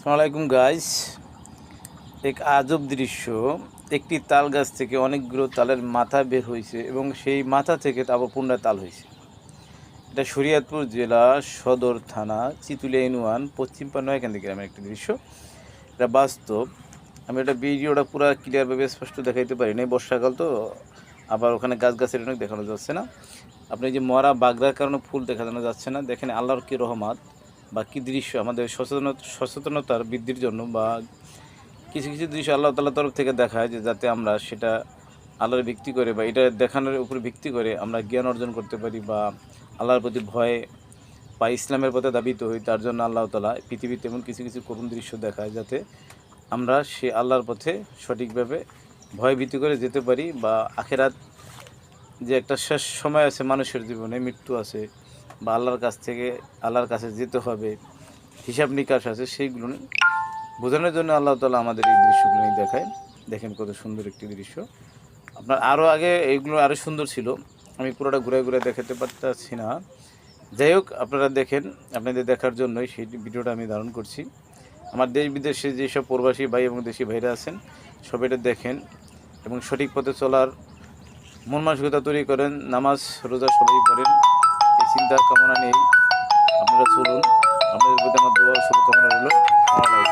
আসসালামাইকুম গাইস। এক আজব দৃশ্য। একটি তাল গাছ থেকে অনেকগুলো তালের মাথা বের হয়েছে এবং সেই মাথা থেকে আবার পুনরায় তাল হয়েছে। এটা শরীয়তপুর জেলা সদর থানা চিতুলিয়া ইউনিয়ন পশ্চিম পান্নাইকান্দি গ্রামের একটি দৃশ্য। এটা বাস্তব। আমি এটা ভিডিওটা পুরো ক্লিয়ারভাবে স্পষ্ট দেখাইতে পারি না, বর্ষাকাল তো, আবার ওখানে গাছের অনেক দেখানো যাচ্ছে না। আপনি যে মরা বাগড়ার কারণে ফুল দেখানো যাচ্ছে না। দেখেন আল্লাহর কী রহমত বা কী দৃশ্য আমাদের সচেতনতার বৃদ্ধির জন্য, বা কিছু কিছু দৃশ্য আল্লাহ তাআলার তরফ থেকে দেখায় যে যাতে আমরা সেটা আল্লাহর ভিত্তি করে বা এটা দেখানোর উপর ভিত্তি করে আমরা জ্ঞান অর্জন করতে পারি বা আল্লাহর প্রতি ভয় বা ইসলামের পথে দাবিত হই। তার জন্য আল্লাহ তাআলা পৃথিবীতে এমন কিছু কিছু করুণ দৃশ্য দেখায় যাতে আমরা সে আল্লাহর পথে সঠিকভাবে ভয় ভীতি করে যেতে পারি, বা আখেরাত যে একটা শেষ সময় আছে, মানুষের জীবনে মৃত্যু আছে বা আল্লাহর কাছে যেতে হবে, হিসাব নিকাশ আছে, সেইগুলো বোঝানোর জন্য আল্লাহ তাআলা আমাদের এই দৃশ্যগুলো দেখায়। দেখেন কত সুন্দর একটি দৃশ্য। আপনার আরও আগে এইগুলো আরও সুন্দর ছিল, আমি পুরোটা ঘুরে ঘুরে দেখাতে পারতেছি না। যাই হোক, আপনারা দেখেন, আপনাদের দেখার জন্যই সেই ভিডিওটা আমি ধারণ করছি। আমার দেশ বিদেশে যেসব প্রবাসী ভাই এবং দেশি ভাইরা আছেন, সবাই এটা দেখেন এবং সঠিক পথে চলার মন মানসিকতা তৈরি করেন। নামাজ রোজা সবাই করেন, এই চিন্তা কামনা নেই, আপনারা চলুন। আপনাদের প্রতি আমার দোয়া শুভকামনা রইল।